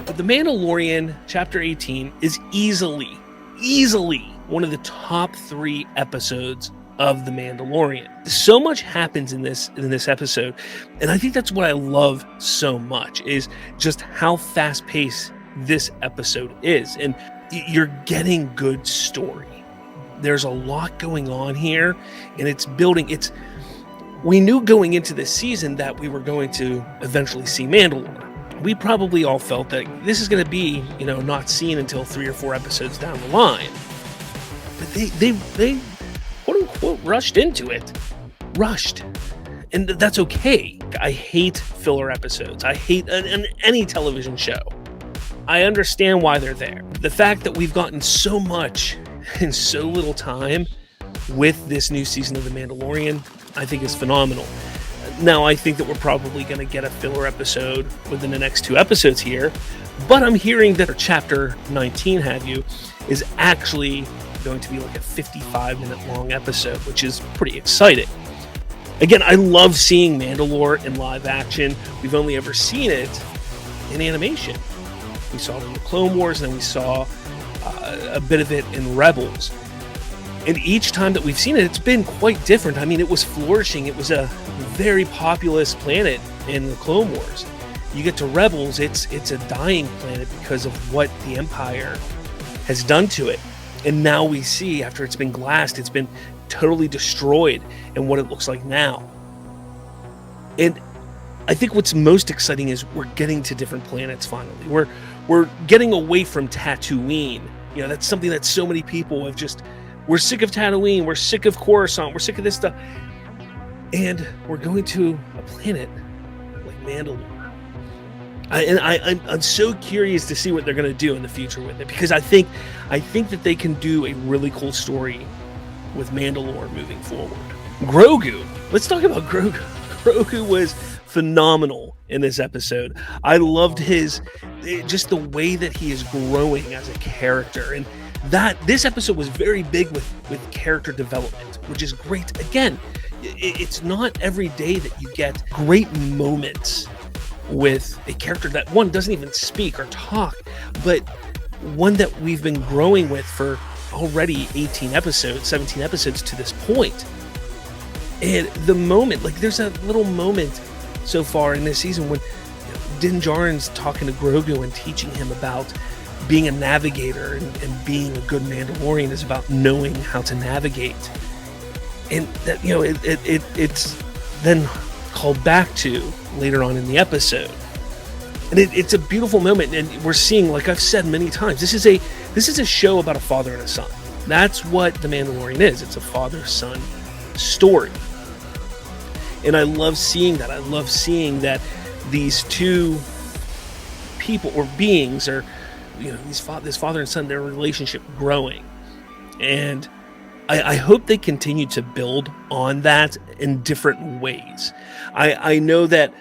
The Mandalorian, Chapter 18, is easily one of the top 3 episodes of The Mandalorian. So much happens in this episode, and I think that's what I love so much, is just how fast-paced this episode is, and you're getting good story. There's a lot going on here, and it's building. We knew going into this season that we were going to eventually see Mandalore. We probably all felt that this is going to be, not seen until 3 or 4 episodes down the line. But they quote unquote rushed into it. And that's okay. I hate filler episodes. I hate any television show. I understand why they're there. The fact that we've gotten so much in so little time with this new season of The Mandalorian, I think is phenomenal. Now, I think that we're probably going to get a filler episode within the next 2 episodes here, but I'm hearing that Chapter 19, is actually going to be like a 55-minute long episode, which is pretty exciting. Again, I love seeing Mandalore in live action. We've only ever seen it in animation. We saw it in the Clone Wars, and then we saw a bit of it in Rebels. And each time that we've seen it, it's been quite different. I mean, it was flourishing. It was a very populous planet in the Clone Wars. You get to Rebels, it's a dying planet because of what the Empire has done to it. And now we see, after it's been glassed, it's been totally destroyed, and what it looks like now. And I think what's most exciting is we're getting to different planets finally. We're getting away from Tatooine. That's something that so many people have just... We're sick of Tatooine, we're sick of Coruscant, we're sick of this stuff. And we're going to a planet like Mandalore. I'm so curious to see what they're going to do in the future with it, because I think that they can do a really cool story with Mandalore moving forward. Grogu. Let's talk about Grogu. Grogu was phenomenal in this episode. I loved just the way that he is growing as a character, and that this episode was very big with character development, which is great. Again, it's not every day that you get great moments with a character that, one, doesn't even speak or talk, but one that we've been growing with for already 17 episodes to this point. And the moment, there's a little moment so far in this season when Din Djarin's talking to Grogu and teaching him about being a navigator, and being a good Mandalorian is about knowing how to navigate. And that, it's then called back to later on in the episode. And it's a beautiful moment, and we're seeing, like I've said many times, this is a show about a father and a son. That's what The Mandalorian is. It's a father-son story. And I love seeing that. I love seeing that these two people or beings are, this father and son, their relationship growing. And I hope they continue to build on that in different ways. I know that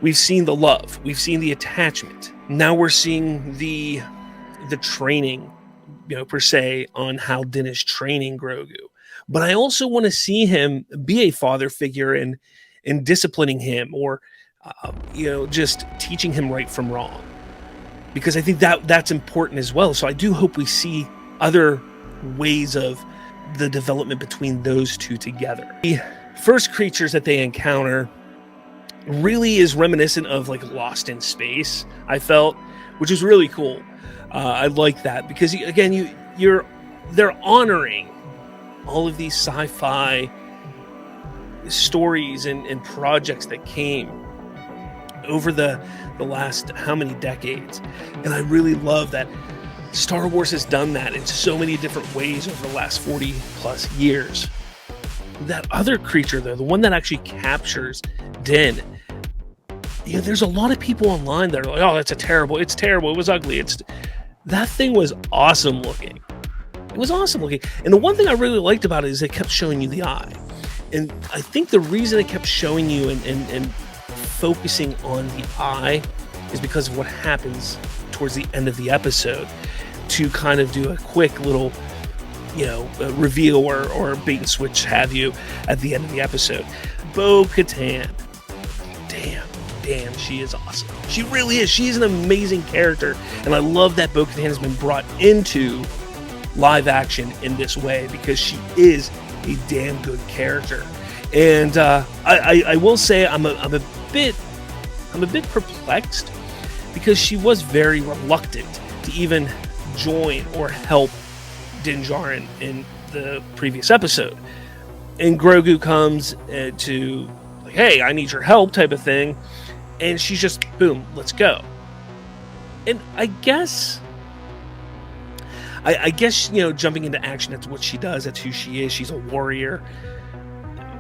we've seen the love, we've seen the attachment. Now we're seeing the training, per se, on how Din is training Grogu. But I also want to see him be a father figure in disciplining him, or just teaching him right from wrong. Because I think that's important as well. So I do hope we see other ways of the development between those two together. The first creatures that they encounter really is reminiscent of Lost in Space, I felt, which is really cool. I like that because, again, they're honoring all of these sci-fi stories and projects that came over the last how many decades. And I really love that Star Wars has done that in so many different ways over the last 40 plus years. That other creature, though, the one that actually captures Din, there's a lot of people online that are like, oh, it's terrible, it was ugly. That thing was awesome looking. It was awesome looking. And the one thing I really liked about it is it kept showing you the eye. And I think the reason it kept showing you and focusing on the eye is because of what happens towards the end of the episode, to kind of do a quick little reveal or bait and switch have you at the end of the episode. Bo-Katan, damn damn, she is awesome. She really is. She's an amazing character, and I love that Bo-Katan has been brought into live action in this way because she is a damn good character. And I will say I'm a bit perplexed because she was very reluctant to even join or help Din Djarin in the previous episode. And Grogu comes to like, hey, I need your help type of thing, and she's just boom, let's go. And I guess jumping into action, that's what she does, that's who she is. She's a warrior.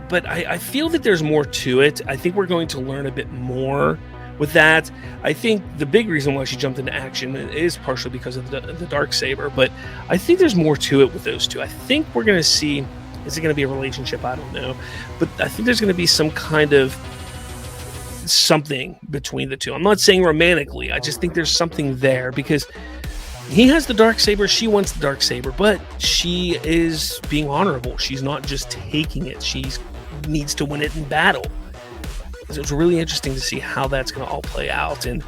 But I feel that there's more to it. I think we're going to learn a bit more with that. I think the big reason why she jumped into action is partially because of the Darksaber, but I think there's more to it with those two. I think we're going to see, is it going to be a relationship? I don't know. But I think there's going to be some kind of something between the two. I'm not saying romantically. I just think there's something there because he has the Darksaber, she wants the Darksaber, but she is being honorable. She's not just taking it. She needs to win it in battle. So it's really interesting to see how that's going to all play out. And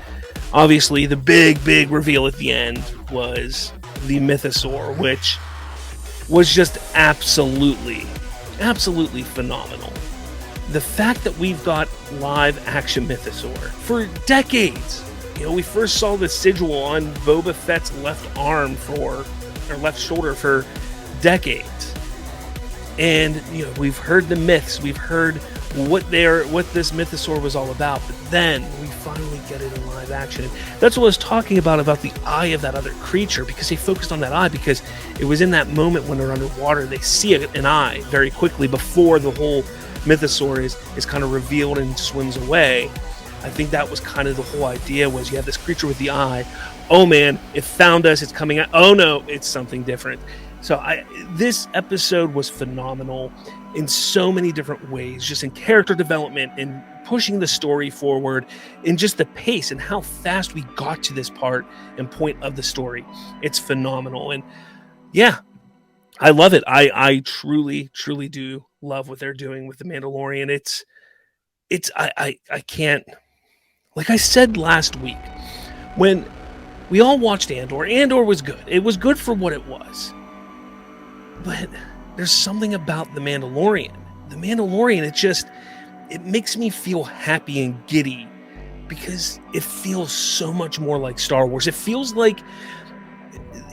obviously the big reveal at the end was the Mythosaur, which was just absolutely phenomenal. The fact that we've got live action Mythosaur for decades. We first saw the sigil on Boba Fett's left arm or left shoulder for decades. And we've heard the myths, we've heard what this Mythosaur was all about, but then we finally get it in live action. And that's what I was talking about the eye of that other creature, because they focused on that eye because it was in that moment when they're underwater, they see an eye very quickly before the whole Mythosaur is kind of revealed and swims away. I think that was kind of the whole idea, was you have this creature with the eye. Oh man, it found us, it's coming out. Oh no, it's something different. So this episode was phenomenal in so many different ways, just in character development, in pushing the story forward, in just the pace and how fast we got to this part and point of the story. It's phenomenal. And yeah, I love it. I truly do love what they're doing with The Mandalorian. I can't, like I said last week, when we all watched Andor was good. It was good for what it was. But there's something about The Mandalorian. The Mandalorian, it makes me feel happy and giddy because it feels so much more like Star Wars. It feels like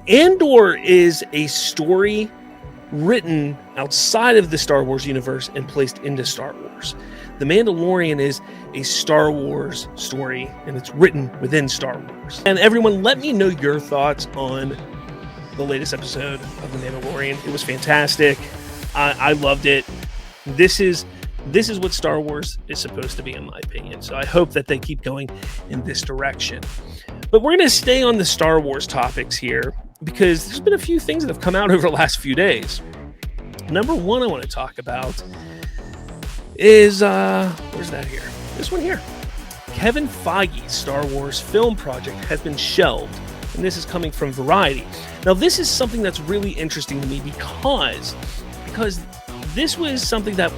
Andor is a story written outside of the Star Wars universe and placed into Star Wars. The Mandalorian is a Star Wars story, and it's written within Star Wars. And everyone, let me know your thoughts on the latest episode of The Mandalorian. It was fantastic. I loved it. This is what Star Wars is supposed to be, in my opinion. So I hope that they keep going in this direction. But we're going to stay on the Star Wars topics here because there's been a few things that have come out over the last few days. Number one I want to talk about is, where's that here? This one here. Kevin Feige's Star Wars film project has been shelved, and this is coming from Variety. Now, this is something that's really interesting to me because this was something that